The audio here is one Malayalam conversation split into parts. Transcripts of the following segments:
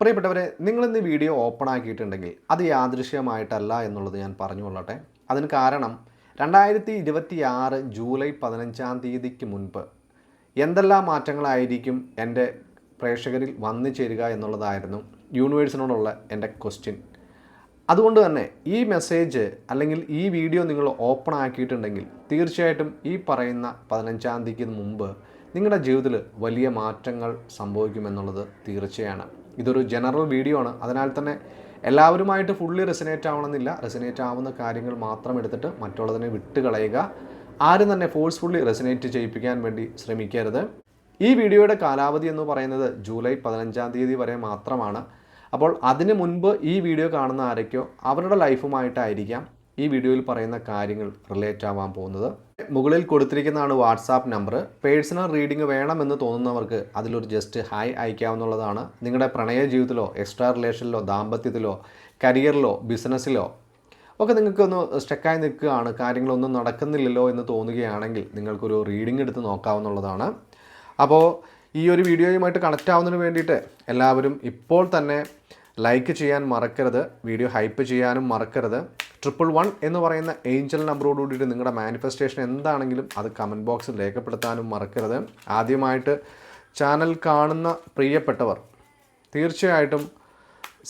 പ്രിയപ്പെട്ടവരെ, നിങ്ങളിന്ന് വീഡിയോ ഓപ്പൺ ആക്കിയിട്ടുണ്ടെങ്കിൽ അത് യാദൃശ്യമായിട്ടല്ല എന്നുള്ളത് ഞാൻ പറഞ്ഞുകൊള്ളട്ടെ. അതിന് കാരണം 2026 ജൂലൈ 15-ാം തീയതിക്ക് മുൻപ് എന്തെല്ലാം മാറ്റങ്ങളായിരിക്കും എൻ്റെ പ്രേക്ഷകരിൽ വന്നു ചേരുക എന്നുള്ളതായിരുന്നു യൂണിവേഴ്സിനോടുള്ള എൻ്റെ ക്വസ്റ്റ്യൻ. അതുകൊണ്ട് തന്നെ ഈ മെസ്സേജ് അല്ലെങ്കിൽ ഈ വീഡിയോ നിങ്ങൾ ഓപ്പൺ ആക്കിയിട്ടുണ്ടെങ്കിൽ തീർച്ചയായിട്ടും ഈ പറയുന്ന 15-ാം തീയതിക്ക് മുമ്പ് നിങ്ങളുടെ ജീവിതത്തിൽ വലിയ മാറ്റങ്ങൾ സംഭവിക്കുമെന്നുള്ളത് തീർച്ചയാണ്. ഇതൊരു ജനറൽ വീഡിയോ ആണ്, അതിനാൽ തന്നെ എല്ലാവരുമായിട്ട് ഫുള്ളി റെസിനേറ്റ് ആവണമെന്നില്ല. റെസിനേറ്റ് ആവുന്ന കാര്യങ്ങൾ മാത്രം എടുത്തിട്ട് മറ്റുള്ളതിനെ വിട്ട് കളയുക. ആരും തന്നെ ഫോഴ്സ്ഫുള്ളി റെസിനേറ്റ് ചെയ്യിപ്പിക്കാൻ വേണ്ടി ശ്രമിക്കരുത്. ഈ വീഡിയോയുടെ കാലാവധി എന്ന് പറയുന്നത് ജൂലൈ 15-ാം തീയതി വരെ മാത്രമാണ്. അപ്പോൾ അതിന് മുൻപ് ഈ വീഡിയോ കാണുന്ന ആരൊക്കെയോ അവരുടെ ലൈഫുമായിട്ടായിരിക്കാം ഈ വീഡിയോയിൽ പറയുന്ന കാര്യങ്ങൾ റിലേറ്റ് ആവാൻ പോകുന്നത്. മുകളിൽ കൊടുത്തിരിക്കുന്നതാണ് വാട്സാപ്പ് നമ്പർ. പേഴ്സണൽ റീഡിംഗ് വേണമെന്ന് തോന്നുന്നവർക്ക് അതിലൊരു ജസ്റ്റ് ഹായ് അയക്കാവുന്നതാണ്. നിങ്ങളുടെ പ്രണയ ജീവിതത്തിലോ എക്സ്ട്രാ റിലേഷനിലോ ദാമ്പത്യത്തിലോ കരിയറിലോ ബിസിനസ്സിലോ ഒക്കെ നിങ്ങൾക്കൊന്ന് സ്റ്റക്കായി നിൽക്കുകയാണ്, കാര്യങ്ങളൊന്നും നടക്കുന്നില്ലല്ലോ എന്ന് തോന്നുകയാണെങ്കിൽ നിങ്ങൾക്കൊരു റീഡിംഗ് എടുത്ത് നോക്കാവുന്നതാണ്. അപ്പോൾ ഈ ഒരു വീഡിയോയുമായിട്ട് കണക്റ്റ് ആവുന്നതിന് വേണ്ടിയിട്ട് എല്ലാവരും ഇപ്പോൾ തന്നെ ലൈക്ക് ചെയ്യാൻ മറക്കരുത്, വീഡിയോ ഹൈപ്പ് ചെയ്യാനും മറക്കരുത്. 111 എന്ന് പറയുന്ന ഏഞ്ചൽ നമ്പറോട് കൂടിയിട്ട് നിങ്ങളുടെ മാനിഫെസ്റ്റേഷൻ എന്താണെങ്കിലും അത് കമൻറ്റ് ബോക്സിൽ രേഖപ്പെടുത്താനും മറക്കരുത്. ആദ്യമായിട്ട് ചാനൽ കാണുന്ന പ്രിയപ്പെട്ടവർ തീർച്ചയായിട്ടും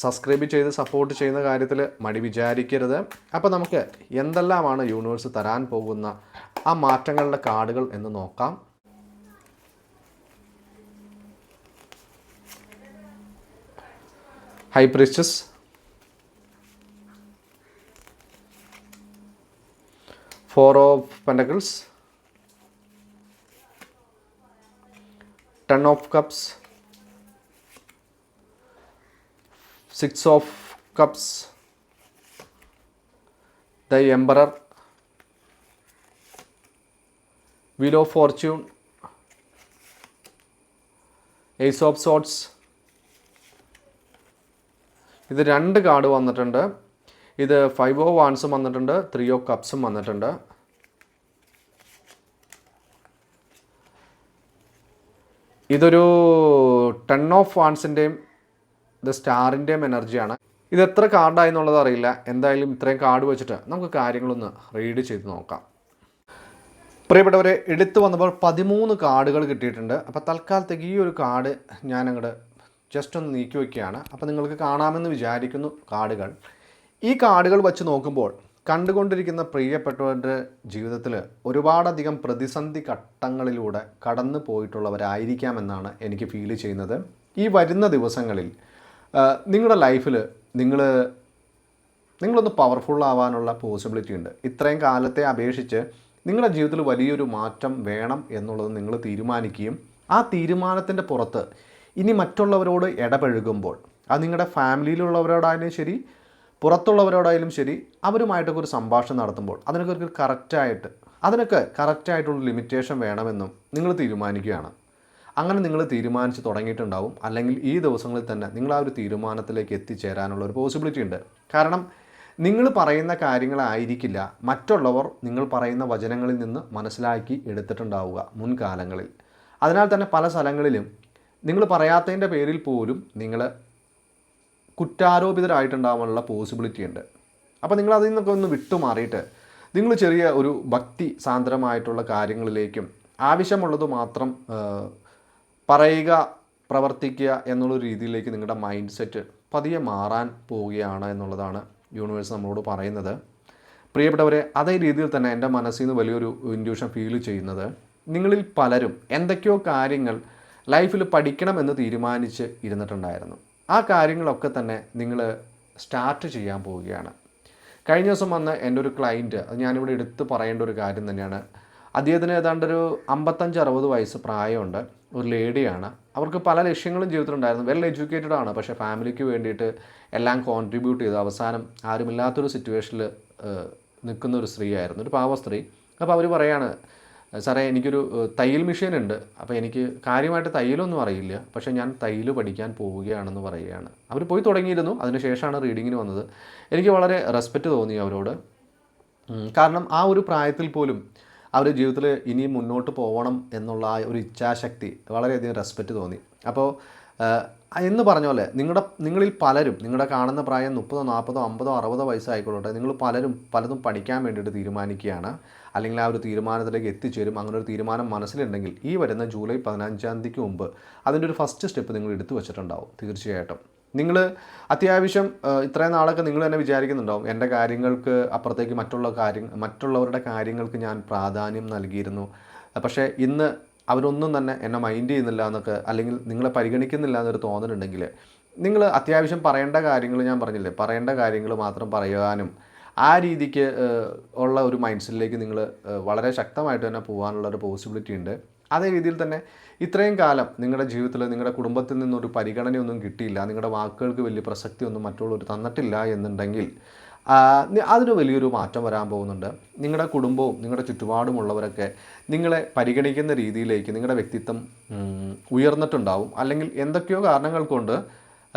സബ്സ്ക്രൈബ് ചെയ്ത് സപ്പോർട്ട് ചെയ്യുന്ന കാര്യത്തിൽ മടി വിചാരിക്കരുത്. അപ്പോൾ നമുക്ക് എന്തെല്ലാമാണ് യൂണിവേഴ്സ് തരാൻ പോകുന്ന ആ മാറ്റങ്ങളുടെ കാർഡുകൾ എന്ന് നോക്കാം. High priestess, Four of Pentacles, Ten of Cups, Six of Cups, the Emperor, Wheel of Fortune, Ace of Swords. ഇത് രണ്ട് കാർഡ് വന്നിട്ടുണ്ട്. ഇത് 5 ഓഫ് വാൻസും വന്നിട്ടുണ്ട്, 3 ഓഫ് കപ്സും വന്നിട്ടുണ്ട്. ഇതൊരു 10 ഓഫ് വാൻസിൻ്റെയും ഇത് സ്റ്റാറിൻ്റെയും എനർജിയാണ്. ഇത് എത്ര കാർഡായി എന്നുള്ളത് അറിയില്ല. എന്തായാലും ഇത്രയും കാർഡ് വെച്ചിട്ട് നമുക്ക് കാര്യങ്ങളൊന്ന് റീഡ് ചെയ്ത് നോക്കാം. പ്രിയപ്പെട്ടവരെ, എടുത്തു വന്നപ്പോൾ 13 കാർഡുകൾ കിട്ടിയിട്ടുണ്ട്. അപ്പോൾ തൽക്കാലത്തേക്ക് ഈ ഒരു കാർഡ് ഞാൻ അങ്ങോട്ട് ജസ്റ്റ് ഒന്ന് നീക്കി വയ്ക്കുകയാണ്. അപ്പോൾ നിങ്ങൾക്ക് കാണാമെന്ന് വിചാരിക്കുന്നു കാർഡുകൾ. ഈ കാർഡുകൾ വച്ച് നോക്കുമ്പോൾ കണ്ടുകൊണ്ടിരിക്കുന്ന പ്രിയപ്പെട്ടവരുടെ ജീവിതത്തിൽ ഒരുപാടധികം പ്രതിസന്ധി ഘട്ടങ്ങളിലൂടെ കടന്നു പോയിട്ടുള്ളവരായിരിക്കാമെന്നാണ് എനിക്ക് ഫീൽ ചെയ്യുന്നത്. ഈ വരുന്ന ദിവസങ്ങളിൽ നിങ്ങളുടെ ലൈഫിൽ നിങ്ങളൊന്ന് പവർഫുൾ ആവാനുള്ള പോസിബിലിറ്റി ഉണ്ട്. ഇത്രയും കാലത്തെ അപേക്ഷിച്ച് നിങ്ങളുടെ ജീവിതത്തിൽ വലിയൊരു മാറ്റം വേണം എന്നുള്ളത് നിങ്ങൾ തീരുമാനിക്കുകയും ആ തീരുമാനത്തിൻ്റെ പുറത്ത് ഇനി മറ്റുള്ളവരോട് ഇടപഴകുമ്പോൾ അത് നിങ്ങളുടെ ഫാമിലിയിലുള്ളവരോടായാലും ശരി പുറത്തുള്ളവരോടായാലും ശരി അവരുമായിട്ടൊക്കെ ഒരു സംഭാഷണം നടത്തുമ്പോൾ അതിനൊക്കെ കറക്റ്റായിട്ടുള്ള ലിമിറ്റേഷൻ വേണമെന്നും നിങ്ങൾ തീരുമാനിക്കുകയാണ്. അങ്ങനെ നിങ്ങൾ തീരുമാനിച്ച് തുടങ്ങിയിട്ടുണ്ടാവും. അല്ലെങ്കിൽ ഈ ദിവസങ്ങളിൽ തന്നെ നിങ്ങൾ ആ ഒരു തീരുമാനത്തിലേക്ക് എത്തിച്ചേരാനുള്ള ഒരു പോസിബിലിറ്റി ഉണ്ട്. കാരണം നിങ്ങൾ പറയുന്ന കാര്യങ്ങളായിരിക്കില്ല മറ്റുള്ളവർ നിങ്ങൾ പറയുന്ന വചനങ്ങളിൽ നിന്ന് മനസ്സിലാക്കി എടുത്തിട്ടുണ്ടാവുക മുൻകാലങ്ങളിൽ. അതിനാൽ തന്നെ പല സ്ഥലങ്ങളിലും നിങ്ങൾ പറയാത്തതിൻ്റെ പേരിൽ പോലും നിങ്ങൾ കുറ്റാരോപിതരായിട്ടുണ്ടാവാനുള്ള പോസിബിലിറ്റി ഉണ്ട്. അപ്പോൾ നിങ്ങൾ അതിൽ നിന്നൊക്കെ ഒന്ന് വിട്ടുമാറിയിട്ട് നിങ്ങൾ ചെറിയ ഒരു ഭക്തി സാന്ദ്രമായിട്ടുള്ള കാര്യങ്ങളിലേക്കും ആവശ്യമുള്ളത് മാത്രം പറയുക പ്രവർത്തിക്കുക എന്നുള്ള രീതിയിലേക്ക് നിങ്ങളുടെ മൈൻഡ് സെറ്റ് പതിയെ മാറാൻ പോവുകയാണ് എന്നുള്ളതാണ് യൂണിവേഴ്സ് നമ്മളോട് പറയുന്നത്. പ്രിയപ്പെട്ടവരെ, അതേ രീതിയിൽ തന്നെ എൻ്റെ മനസ്സിൽ നിന്ന് വലിയൊരു ഇൻഡ്യൂഷൻ ഫീൽ ചെയ്യുന്നത് നിങ്ങളിൽ പലരും എന്തൊക്കെയോ കാര്യങ്ങൾ ലൈഫിൽ പഠിക്കണമെന്ന് തീരുമാനിച്ച് ഇരുന്നിട്ടുണ്ടായിരുന്നു. ആ കാര്യങ്ങളൊക്കെ തന്നെ നിങ്ങൾ സ്റ്റാർട്ട് ചെയ്യാൻ പോവുകയാണ്. കഴിഞ്ഞ ദിവസം വന്ന് എൻ്റെ ഒരു ക്ലയൻറ്റ്, അത് ഞാനിവിടെ എടുത്ത് പറയേണ്ട ഒരു കാര്യം തന്നെയാണ്. അദ്ദേഹത്തിന് ഏതാണ്ടൊരു 55-60 വയസ്സ് പ്രായമുണ്ട്. ഒരു ലേഡിയാണ്. അവർക്ക് പല ലക്ഷ്യങ്ങളും ജീവിതത്തിലുണ്ടായിരുന്നു. വെൽ എഡ്യൂക്കേറ്റഡ് ആണ്. പക്ഷേ ഫാമിലിക്ക് വേണ്ടിയിട്ട് എല്ലാം കോൺട്രിബ്യൂട്ട് ചെയ്ത് അവസാനം ആരുമില്ലാത്തൊരു സിറ്റുവേഷനിൽ നിൽക്കുന്ന ഒരു സ്ത്രീ ആയിരുന്നു, ഒരു പാവ സ്ത്രീ. അപ്പോൾ അവർ പറയാണ്, സാറേ എനിക്കൊരു തയ്യൽ മെഷീൻ ഉണ്ട്, അപ്പോൾ എനിക്ക് കാര്യമായിട്ട് തയ്യലൊന്നും അറിയില്ല, പക്ഷേ ഞാൻ തയ്യൽ പഠിക്കാൻ പോവുകയാണെന്ന് പറയുകയാണ്. അവർ പോയി തുടങ്ങിയിരുന്നു, അതിനുശേഷമാണ് റീഡിങ്ങിന് വന്നത്. എനിക്ക് വളരെ റെസ്പെക്റ്റ് തോന്നി അവരോട്. കാരണം ആ ഒരു പ്രായത്തിൽ പോലും അവർ ജീവിതത്തിൽ ഇനിയും മുന്നോട്ട് പോകണം എന്നുള്ള ആ ഒരു ഇച്ഛാശക്തി വളരെയധികം റെസ്പെക്റ്റ് തോന്നി. അപ്പോൾ എന്ന് പറഞ്ഞ പോലെ നിങ്ങളിൽ പലരും നിങ്ങളുടെ കാണുന്ന പ്രായം 30, 40, 50, 60 വയസ്സായിക്കൊള്ളട്ടെ, നിങ്ങൾ പലതും പഠിക്കാൻ വേണ്ടിയിട്ട് തീരുമാനിക്കുകയാണ്, അല്ലെങ്കിൽ ആ ഒരു തീരുമാനത്തിലേക്ക് എത്തിച്ചേരും. അങ്ങനെ ഒരു തീരുമാനം മനസ്സിലുണ്ടെങ്കിൽ ഈ വരുന്ന ജൂലൈ 15-ാം തീയതിക്ക് മുമ്പ് അതിൻ്റെ ഒരു ഫസ്റ്റ് സ്റ്റെപ്പ് നിങ്ങൾ എടുത്തു വെച്ചിട്ടുണ്ടാവും തീർച്ചയായിട്ടും. നിങ്ങൾ അത്യാവശ്യം ഇത്രയും നാളൊക്കെ നിങ്ങൾ തന്നെ വിചാരിക്കുന്നുണ്ടാവും, എൻ്റെ കാര്യങ്ങൾക്ക് അപ്പുറത്തേക്ക് മറ്റുള്ളവരുടെ കാര്യങ്ങൾക്ക് ഞാൻ പ്രാധാന്യം നൽകിയിരുന്നു, പക്ഷേ ഇന്ന് അവരൊന്നും തന്നെ എന്നെ മൈൻഡ് ചെയ്യുന്നില്ല എന്നൊക്കെ, അല്ലെങ്കിൽ നിങ്ങളെ പരിഗണിക്കുന്നില്ല എന്നൊരു തോന്നലുണ്ടെങ്കിൽ, നിങ്ങൾ അത്യാവശ്യം പറയേണ്ട കാര്യങ്ങൾ, ഞാൻ പറഞ്ഞില്ലേ, പറയേണ്ട കാര്യങ്ങൾ മാത്രം പറയാനും ആ രീതിക്ക് ഉള്ള ഒരു മൈൻഡ് സെറ്റിലേക്ക് നിങ്ങൾ വളരെ ശക്തമായിട്ട് തന്നെ പോകാനുള്ള ഒരു പോസിബിലിറ്റി ഉണ്ട്. അതേ രീതിയിൽ തന്നെ ഇത്രയും കാലം നിങ്ങളുടെ ജീവിതത്തിൽ നിങ്ങളുടെ കുടുംബത്തിൽ നിന്നൊരു പരിഗണനയൊന്നും കിട്ടിയില്ല, നിങ്ങളുടെ വാക്കുകൾക്ക് വലിയ പ്രസക്തിയൊന്നും മറ്റുള്ളവർ തന്നിട്ടില്ല എന്നുണ്ടെങ്കിൽ അതിന് വലിയൊരു മാറ്റം വരാൻ പോകുന്നുണ്ട്. നിങ്ങളുടെ കുടുംബവും നിങ്ങളുടെ ചുറ്റുപാടുമുള്ളവരൊക്കെ നിങ്ങളെ പരിഗണിക്കുന്ന രീതിയിലേക്ക് നിങ്ങളുടെ വ്യക്തിത്വം ഉയർന്നിട്ടുണ്ടാവും, അല്ലെങ്കിൽ എന്തൊക്കെയോ കാരണങ്ങൾ കൊണ്ട്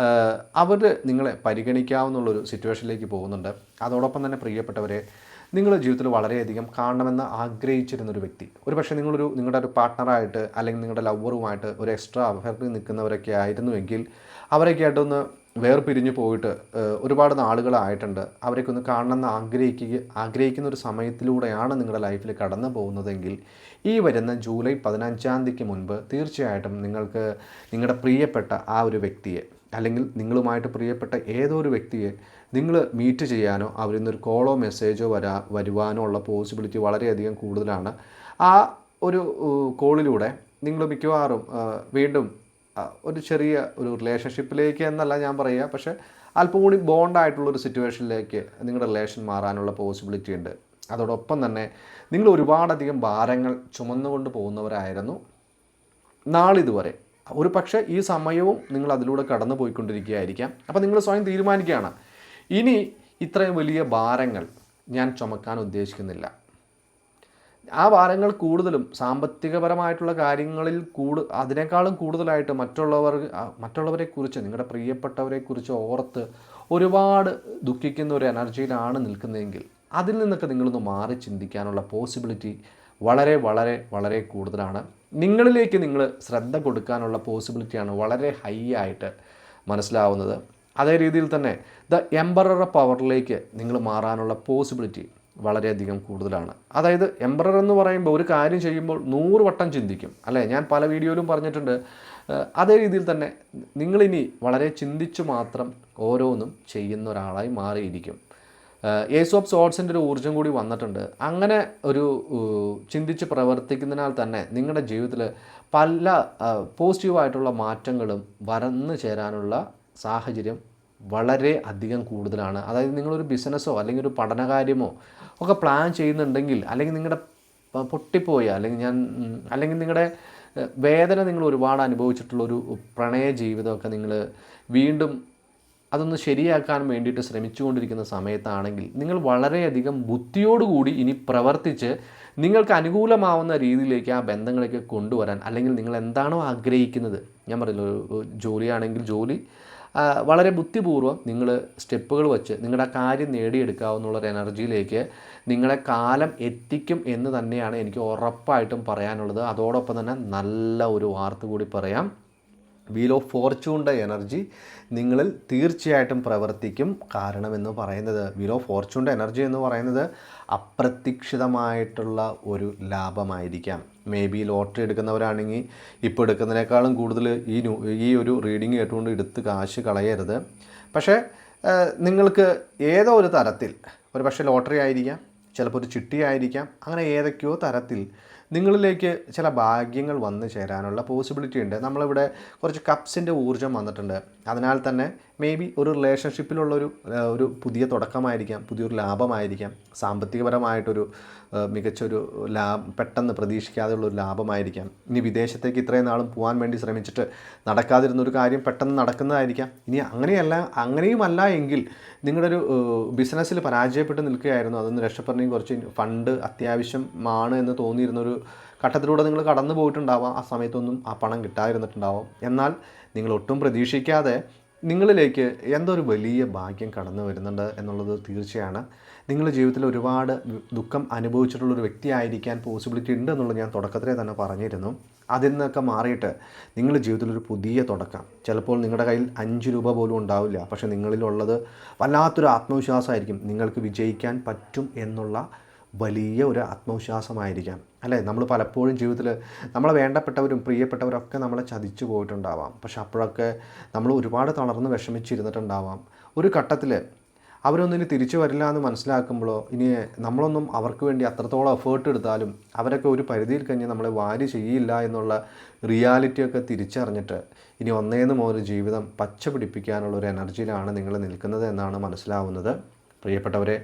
അവർ നിങ്ങളെ പരിഗണിക്കാവുന്നുള്ളൊരു സിറ്റുവേഷനിലേക്ക് പോകുന്നുണ്ട്. അതോടൊപ്പം തന്നെ പ്രിയപ്പെട്ടവരെ, നിങ്ങളുടെ ജീവിതത്തിൽ വളരെയധികം കാണണമെന്ന് ആഗ്രഹിച്ചിരുന്നൊരു വ്യക്തി, ഒരു പക്ഷേ നിങ്ങളുടെ ഒരു പാർട്ട്ണറായിട്ട് അല്ലെങ്കിൽ നിങ്ങളുടെ ലവറുമായിട്ട് ഒരു എക്സ്ട്രാ അഫയറിൽ നിൽക്കുന്നവരൊക്കെ ആയിരുന്നുവെങ്കിൽ അവരൊക്കെ ആയിട്ടൊന്ന് വേർപിരിഞ്ഞു പോയിട്ട് ഒരുപാട് നാളുകളായിട്ടുണ്ട്. അവരൊക്കെ ഒന്ന് കാണണമെന്ന് ആഗ്രഹിക്കുന്ന ഒരു സമയത്തിലൂടെയാണ് നിങ്ങളുടെ ലൈഫിൽ കടന്നു പോകുന്നതെങ്കിൽ ഈ വരുന്ന ജൂലൈ 15-ാം തീയതിക്ക് മുൻപ് തീർച്ചയായിട്ടും നിങ്ങൾക്ക് നിങ്ങളുടെ പ്രിയപ്പെട്ട ആ ഒരു വ്യക്തിയെ, അല്ലെങ്കിൽ നിങ്ങളുമായിട്ട് പ്രിയപ്പെട്ട ഏതോ ഒരു വ്യക്തിയെ നിങ്ങൾ മീറ്റ് ചെയ്യാനോ അവരിൽ നിന്നൊരു കോളോ മെസ്സേജോ വരുവാനോ ഉള്ള പോസിബിലിറ്റി വളരെയധികം കൂടുതലാണ്. ആ ഒരു കോളിലൂടെ നിങ്ങൾ മിക്കവാറും വീണ്ടും ഒരു ചെറിയ ഒരു റിലേഷൻഷിപ്പിലേക്ക് എന്നല്ല ഞാൻ പറയുക, പക്ഷേ അല്പം കൂടി ബോണ്ടായിട്ടുള്ളൊരു സിറ്റുവേഷനിലേക്ക് നിങ്ങളുടെ റിലേഷൻ മാറാനുള്ള പോസിബിലിറ്റി ഉണ്ട്. അതോടൊപ്പം തന്നെ നിങ്ങൾ ഒരുപാടധികം ഭാരങ്ങൾ ചുമന്നുകൊണ്ട് പോകുന്നവരായിരുന്നു നാളിതുവരെ. ഒരു പക്ഷേ ഈ സമയവും നിങ്ങൾ അതിലൂടെ കടന്നു പോയിക്കൊണ്ടിരിക്കുകയായിരിക്കാം. അപ്പോൾ നിങ്ങൾ സ്വയം തീരുമാനിക്കുകയാണ്, ഇനി ഇത്രയും വലിയ ഭാരങ്ങൾ ഞാൻ ചുമക്കാൻ ഉദ്ദേശിക്കുന്നില്ല. ആ ഭാരങ്ങൾ കൂടുതലും സാമ്പത്തികപരമായിട്ടുള്ള കാര്യങ്ങളിൽ അതിനേക്കാളും കൂടുതലായിട്ട് മറ്റുള്ളവരെക്കുറിച്ച്, നിങ്ങളുടെ പ്രിയപ്പെട്ടവരെക്കുറിച്ച് ഓർത്ത് ഒരുപാട് ദുഃഖിക്കുന്ന ഒരു എനർജിയിലാണ് നിൽക്കുന്നതെങ്കിൽ അതിൽ നിന്നൊക്കെ നിങ്ങളൊന്ന് മാറി ചിന്തിക്കാനുള്ള പോസിബിലിറ്റി വളരെ വളരെ വളരെ കൂടുതലാണ്. നിങ്ങളിലേക്ക് നിങ്ങൾ ശ്രദ്ധ കൊടുക്കാനുള്ള പോസിബിലിറ്റിയാണ് വളരെ ഹൈ ആയിട്ട് മനസ്സിലാവുന്നത്. അതേ രീതിയിൽ തന്നെ ദ എംപറർ പവറിലേക്ക് നിങ്ങൾ മാറാനുള്ള പോസിബിലിറ്റി വളരെയധികം കൂടുതലാണ്. അതായത് എംപറർ എന്ന് പറയുമ്പോൾ ഒരു കാര്യം ചെയ്യുമ്പോൾ 100 വട്ടം ചിന്തിക്കും, അല്ലേ? ഞാൻ പല വീഡിയോയിലും പറഞ്ഞിട്ടുണ്ട്. അതേ രീതിയിൽ തന്നെ നിങ്ങളിനി വളരെ ചിന്തിച്ചു മാത്രം ഓരോന്നും ചെയ്യുന്ന ഒരാളായി മാറിയിരിക്കും. ഏസ് ഓഫ് സോർട്സിൻ്റെ ഒരു ഊർജ്ജം കൂടി വന്നിട്ടുണ്ട്. അങ്ങനെ ഒരു ചിന്തിച്ച് പ്രവർത്തിക്കുന്നതിനാൽ തന്നെ നിങ്ങളുടെ ജീവിതത്തിൽ പല പോസിറ്റീവായിട്ടുള്ള മാറ്റങ്ങളും വന്നു ചേരാനുള്ള സാഹചര്യം വളരെ അധികം കൂടുതലാണ്. അതായത് നിങ്ങളൊരു ബിസിനസ്സോ അല്ലെങ്കിൽ ഒരു പഠനകാര്യമോ ഒക്കെ പ്ലാൻ ചെയ്യുന്നുണ്ടെങ്കിൽ, അല്ലെങ്കിൽ നിങ്ങളുടെ പൊട്ടിപ്പോയ അല്ലെങ്കിൽ നിങ്ങളുടെ വേദന നിങ്ങൾ ഒരുപാട് അനുഭവിച്ചിട്ടുള്ളൊരു പ്രണയ ജീവിതമൊക്കെ നിങ്ങൾ വീണ്ടും അതൊന്ന് ശരിയാക്കാൻ വേണ്ടിയിട്ട് ശ്രമിച്ചുകൊണ്ടിരിക്കുന്ന സമയത്താണെങ്കിൽ നിങ്ങൾ വളരെയധികം ബുദ്ധിയോടുകൂടി ഇനി പ്രവർത്തിച്ച് നിങ്ങൾക്ക് അനുകൂലമാവുന്ന രീതിയിലേക്ക് ആ ബന്ധങ്ങളൊക്കെ കൊണ്ടുവരാൻ, അല്ലെങ്കിൽ നിങ്ങൾ എന്താണോ ആഗ്രഹിക്കുന്നത്, ഞാൻ പറഞ്ഞല്ലോ, ജോലിയാണെങ്കിൽ ജോലി വളരെ ബുദ്ധിപൂർവ്വം നിങ്ങൾ സ്റ്റെപ്പുകൾ വെച്ച് നിങ്ങളുടെ കാര്യം നേടിയെടുക്കാവുന്നുള്ളൊരു എനർജിയിലേക്ക് നിങ്ങളെ കാലം എത്തിക്കും എന്ന് തന്നെയാണ് എനിക്ക് ഉറപ്പായിട്ടും പറയാനുള്ളത്. അതോടൊപ്പം തന്നെ നല്ല ഒരു വാർത്ത കൂടി പറയാം. വീൽ ഓഫ് ഫോർച്യൂണിൻ്റെ എനർജി നിങ്ങളിൽ തീർച്ചയായിട്ടും പ്രവർത്തിക്കും. കാരണമെന്ന് പറയുന്നത്, വീൽ ഓഫ് ഫോർച്യൂണിൻ്റെ എനർജി എന്ന് പറയുന്നത് അപ്രതീക്ഷിതമായിട്ടുള്ള ഒരു ലാഭമായിരിക്കാം. മേ ബി ലോട്ടറി എടുക്കുന്നവരാണെങ്കിൽ ഇപ്പോൾ എടുക്കുന്നതിനേക്കാളും കൂടുതൽ ഈ ഒരു റീഡിങ് കേട്ടുകൊണ്ട് എടുത്ത് കാശ് കളയരുത്. പക്ഷേ നിങ്ങൾക്ക് ഏതോ ഒരു തരത്തിൽ, ഒരു പക്ഷേ ലോട്ടറി ആയിരിക്കാം, ചിലപ്പോൾ ഒരു ചിട്ടി ആയിരിക്കാം, അങ്ങനെ ഏതൊക്കെയോ തരത്തിൽ നിങ്ങളിലേക്ക് ചില ഭാഗ്യങ്ങൾ വന്നു ചേരാനുള്ള പോസിബിലിറ്റി ഉണ്ട്. നമ്മളിവിടെ കുറച്ച് കപ്സിൻ്റെ ഊർജ്ജം വന്നിട്ടുണ്ട്. അതിനാൽ തന്നെ മേ ബി ഒരു റിലേഷൻഷിപ്പിലുള്ളൊരു പുതിയ തുടക്കമായിരിക്കാം, പുതിയൊരു ലാഭമായിരിക്കാം, സാമ്പത്തികപരമായിട്ടൊരു മികച്ചൊരു പെട്ടെന്ന് പ്രതീക്ഷിക്കാതെയുള്ളൊരു ലാഭമായിരിക്കാം. ഇനി വിദേശത്തേക്ക് ഇത്രയും നാളും പോകാൻ വേണ്ടി ശ്രമിച്ചിട്ട് നടക്കാതിരുന്നൊരു കാര്യം പെട്ടെന്ന് നടക്കുന്നതായിരിക്കാം. ഇനി അങ്ങനെയുമല്ല എങ്കിൽ നിങ്ങളുടെ ഒരു ബിസിനസ്സിൽ പരാജയപ്പെട്ട് നിൽക്കുകയായിരുന്നു, അതൊന്ന് രക്ഷപ്പെടണമെങ്കിൽ കുറച്ച് ഫണ്ട് അത്യാവശ്യമാണ് എന്ന് തോന്നിയിരുന്നൊരു ഘട്ടത്തിലൂടെ നിങ്ങൾ കടന്നു പോയിട്ടുണ്ടാവാം. ആ സമയത്തൊന്നും ആ പണം കിട്ടാതിരുന്നിട്ടുണ്ടാവും. എന്നാൽ നിങ്ങൾ ഒട്ടും പ്രതീക്ഷിക്കാതെ നിങ്ങളിലേക്ക് എന്തൊരു വലിയ ഭാഗ്യം കടന്നു വരുന്നുണ്ട് എന്നുള്ളത് തീർച്ചയാണ്. നിങ്ങളുടെ ജീവിതത്തിൽ ഒരുപാട് ദുഃഖം അനുഭവിച്ചിട്ടുള്ളൊരു വ്യക്തിയായിരിക്കാൻ പോസിബിലിറ്റി ഉണ്ട് എന്നുള്ളത് ഞാൻ തുടക്കത്തിലേ തന്നെ പറഞ്ഞിരുന്നു. അതിൽ നിന്നൊക്കെ മാറിയിട്ട് നിങ്ങളുടെ ജീവിതത്തിലൊരു പുതിയ തുടക്കം. ചിലപ്പോൾ നിങ്ങളുടെ കയ്യിൽ 5 രൂപ പോലും ഉണ്ടാവില്ല, പക്ഷേ നിങ്ങളിലുള്ളത് വല്ലാത്തൊരു ആത്മവിശ്വാസമായിരിക്കും. നിങ്ങൾക്ക് വിജയിക്കാൻ പറ്റും എന്നുള്ള വലിയ ഒരു ആത്മവിശ്വാസമായിരിക്കാം അല്ലേ. നമ്മൾ പലപ്പോഴും ജീവിതത്തിൽ നമ്മളെ വേണ്ടപ്പെട്ടവരും പ്രിയപ്പെട്ടവരൊക്കെ നമ്മളെ ചതിച്ചു പോയിട്ടുണ്ടാവാം. പക്ഷെ അപ്പോഴൊക്കെ നമ്മൾ ഒരുപാട് തളർന്ന് വിഷമിച്ചിരുന്നിട്ടുണ്ടാവാം. ഒരു ഘട്ടത്തിൽ അവരൊന്നും ഇനി തിരിച്ചു വരില്ല എന്ന് മനസ്സിലാക്കുമ്പോഴോ ഇനി നമ്മളൊന്നും അവർക്ക് വേണ്ടി അത്രത്തോളം എഫേർട്ട് എടുത്താലും അവരൊക്കെ ഒരു പരിധിയിൽ കഴിഞ്ഞ് നമ്മളെ വാരി ചെയ്യില്ല എന്നുള്ള റിയാലിറ്റിയൊക്കെ തിരിച്ചറിഞ്ഞിട്ട് ഇനി ഒന്നേന്ന് ഒരു ജീവിതം പച്ച പിടിപ്പിക്കാനുള്ള ഒരു എനർജിയിലാണ് നിങ്ങൾ നിൽക്കുന്നത് എന്നാണ് മനസ്സിലാവുന്നത്. പ്രിയപ്പെട്ടവരെ,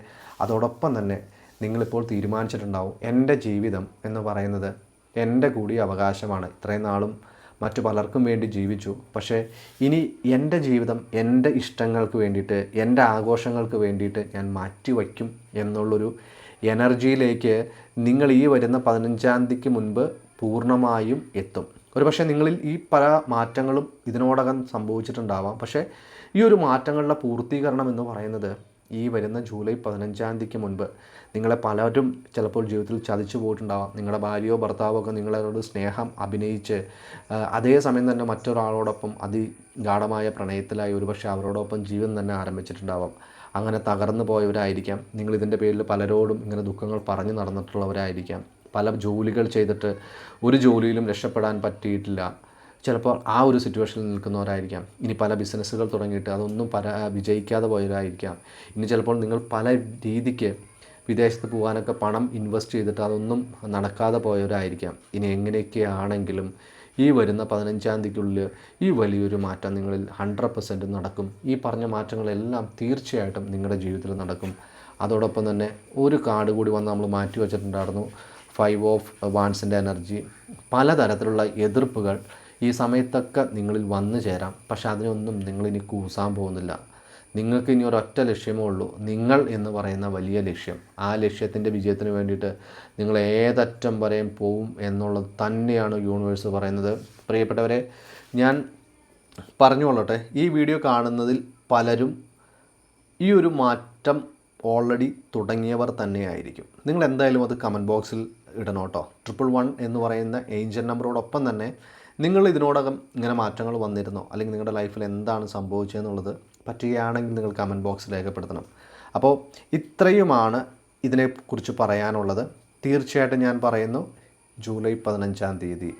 അതോടൊപ്പം തന്നെ നിങ്ങളിപ്പോൾ തീരുമാനിച്ചിട്ടുണ്ടാവും, എൻ്റെ ജീവിതം എന്ന് പറയുന്നത് എൻ്റെ കൂടി അവകാശമാണ്. ഇത്രയും നാളും മറ്റു പലർക്കും വേണ്ടി ജീവിച്ചു, പക്ഷേ ഇനി എൻ്റെ ജീവിതം എൻ്റെ ഇഷ്ടങ്ങൾക്ക് വേണ്ടിയിട്ട്, എൻ്റെ ആഘോഷങ്ങൾക്ക് വേണ്ടിയിട്ട് ഞാൻ മാറ്റിവയ്ക്കും എന്നുള്ളൊരു എനർജിയിലേക്ക് നിങ്ങൾ ഈ വരുന്ന 15-ാം തീയതിക്ക് മുൻപ് പൂർണ്ണമായും എത്തും. ഒരുപക്ഷെ നിങ്ങളിൽ ഈ പല മാറ്റങ്ങളും ഇതിനോടകം സംഭവിച്ചിട്ടുണ്ടാവാം. പക്ഷേ ഈ ഒരു മാറ്റങ്ങളുടെ പൂർത്തീകരണം എന്ന് പറയുന്നത് ഈ വരുന്ന ജൂലൈ 15-ാം തീയതിക്ക് മുൻപ് നിങ്ങളെ പലരും ചിലപ്പോൾ ജീവിതത്തിൽ ചതിച്ചു പോയിട്ടുണ്ടാവാം. നിങ്ങളുടെ ഭാര്യയോ ഭർത്താവോ ഒക്കെ നിങ്ങളോട് സ്നേഹം അഭിനയിച്ച് അതേസമയം തന്നെ മറ്റൊരാളോടൊപ്പം അതിഗാഢമായ പ്രണയത്തിലായി ഒരുപക്ഷെ അവരോടൊപ്പം ജീവിതം തന്നെ ആരംഭിച്ചിട്ടുണ്ടാവാം. അങ്ങനെ തകർന്നു പോയവരായിരിക്കാം. നിങ്ങളിതിൻ്റെ പേരിൽ പലരോടും ഇങ്ങനെ ദുഃഖങ്ങൾ പറഞ്ഞു നടന്നിട്ടുള്ളവരായിരിക്കാം. പല ജോലികൾ ചെയ്തിട്ട് ഒരു ജോലിയിലും രക്ഷപ്പെടാൻ പറ്റിയിട്ടില്ല. ചിലപ്പോൾ ആ ഒരു സിറ്റുവേഷനിൽ നിൽക്കുന്നവരായിരിക്കാം. ഇനി പല ബിസിനസ്സുകൾ തുടങ്ങിയിട്ട് അതൊന്നും വിജയിക്കാതെ പോയവരായിരിക്കാം. ഇനി ചിലപ്പോൾ നിങ്ങൾ പല രീതിക്ക് വിദേശത്ത് പോകാനൊക്കെ പണം ഇൻവെസ്റ്റ് ചെയ്തിട്ട് അതൊന്നും നടക്കാതെ പോയവരായിരിക്കാം. ഇനി എങ്ങനെയൊക്കെയാണെങ്കിലും ഈ വരുന്ന 15-ാം തീയതിക്കുള്ളിൽ ഈ വലിയൊരു മാറ്റം നിങ്ങളിൽ 100% നടക്കും. ഈ പറഞ്ഞ മാറ്റങ്ങളെല്ലാം തീർച്ചയായിട്ടും നിങ്ങളുടെ ജീവിതത്തിൽ നടക്കും. അതോടൊപ്പം തന്നെ ഒരു കാർഡ് കൂടി വന്ന് നമ്മൾ മാറ്റി വച്ചിട്ടുണ്ടായിരുന്നു, 5 ഓഫ് വാൻസിൻ്റെ എനർജി. പലതരത്തിലുള്ള എതിർപ്പുകൾ ഈ സമയത്തൊക്കെ നിങ്ങളിൽ വന്നു ചേരാം. പക്ഷേ അതിനൊന്നും നിങ്ങളിനി കൂസാൻ പോകുന്നില്ല. നിങ്ങൾക്ക് ഇനി ഒരൊറ്റ ലക്ഷ്യമേ ഉള്ളൂ, നിങ്ങൾ എന്ന് പറയുന്ന വലിയ ലക്ഷ്യം. ആ ലക്ഷ്യത്തിൻ്റെ വിജയത്തിന് വേണ്ടിയിട്ട് നിങ്ങൾ ഏതറ്റം വരെയും പോവും എന്നുള്ളത് തന്നെയാണ് യൂണിവേഴ്സ് പറയുന്നത്. പ്രിയപ്പെട്ടവരെ, ഞാൻ പറഞ്ഞുകൊള്ളട്ടെ, ഈ വീഡിയോ കാണുന്നതിൽ പലരും ഈ ഒരു മാറ്റം ഓൾറെഡി തുടങ്ങിയവർ തന്നെയായിരിക്കും. നിങ്ങൾ എന്തായാലും അത് കമൻറ്റ് ബോക്സിൽ ഇടണം കേട്ടോ. 111 എന്ന് പറയുന്ന ഏഞ്ചൽ നമ്പറോടൊപ്പം തന്നെ നിങ്ങൾ ഇതിനോടകം ഇങ്ങനെ മാറ്റങ്ങൾ വന്നിരുന്നോ, അല്ലെങ്കിൽ നിങ്ങളുടെ ലൈഫിൽ എന്താണ് സംഭവിച്ചതെന്നുള്ളത് പറ്റുകയാണെങ്കിൽ നിങ്ങൾ കമൻറ്റ് ബോക്സിൽ രേഖപ്പെടുത്തണം. അപ്പോൾ ഇത്രയുമാണ് ഇതിനെക്കുറിച്ച് പറയാനുള്ളത്. തീർച്ചയായിട്ടും ഞാൻ പറയുന്നു, ജൂലൈ 15-ാം തീയതി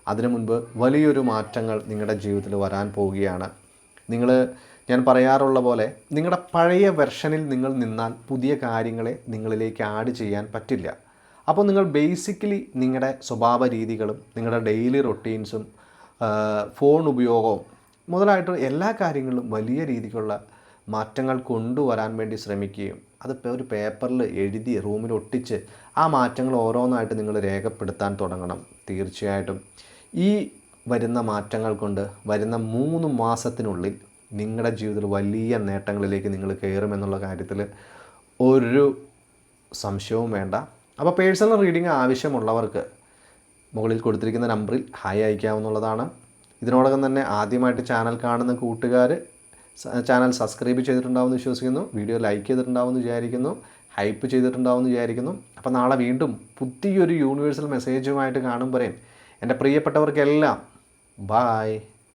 അതിനു മുൻപ് വലിയൊരു മാറ്റങ്ങൾ നിങ്ങളുടെ ജീവിതത്തിൽ വരാൻ പോവുകയാണ്. ഞാൻ പറയാറുള്ള പോലെ നിങ്ങളുടെ പഴയ വെർഷനിൽ നിങ്ങൾ നിന്നാൽ പുതിയ കാര്യങ്ങളെ നിങ്ങളിലേക്ക് ആഡ് ചെയ്യാൻ പറ്റില്ല. അപ്പോൾ നിങ്ങൾ ബേസിക്കലി നിങ്ങളുടെ സ്വഭാവ രീതികളും നിങ്ങളുടെ ഡെയിലി റൊട്ടീൻസും ഫോൺ ഉപയോഗവും മുതലായിട്ട് എല്ലാ കാര്യങ്ങളിലും വലിയ രീതിക്കുള്ള മാറ്റങ്ങൾ കൊണ്ടുവരാൻ വേണ്ടി ശ്രമിക്കുകയും അത് ഒരു പേപ്പറിൽ എഴുതി റൂമിൽ ഒട്ടിച്ച് ആ മാറ്റങ്ങൾ ഓരോന്നായിട്ട് നിങ്ങൾ രേഖപ്പെടുത്താൻ തുടങ്ങണം. തീർച്ചയായിട്ടും ഈ വരുന്ന മാറ്റങ്ങൾ കൊണ്ട് വരുന്ന 3 മാസത്തിനുള്ളിൽ നിങ്ങളുടെ ജീവിതത്തിൽ വലിയ നേട്ടങ്ങളിലേക്ക് നിങ്ങൾ കയറുമെന്നുള്ള കാര്യത്തിൽ ഒരു സംശയവും വേണ്ട. അപ്പോൾ പേഴ്സണൽ റീഡിംഗ് ആവശ്യമുള്ളവർക്ക് മുകളിൽ കൊടുത്തിരിക്കുന്ന നമ്പറിൽ ഹായ് അയക്കാവുന്നതാണ്. ഇതിനോടകം തന്നെ ആദ്യമായിട്ട് ചാനൽ കാണുന്ന കൂട്ടുകാർ ചാനൽ സബ്സ്ക്രൈബ് ചെയ്തിട്ടുണ്ടാവുമെന്ന് വിശ്വസിക്കുന്നു. വീഡിയോ ലൈക്ക് ചെയ്തിട്ടുണ്ടാവുമെന്ന് വിചാരിക്കുന്നു. ഹൈപ്പ് ചെയ്തിട്ടുണ്ടാവുമെന്ന് വിചാരിക്കുന്നു. അപ്പോൾ നാളെ വീണ്ടും പുതിയൊരു യൂണിവേഴ്സൽ മെസ്സേജുമായിട്ട് കാണുമ്പോഴേ എൻ്റെ പ്രിയപ്പെട്ടവർക്കെല്ലാം ബായ്.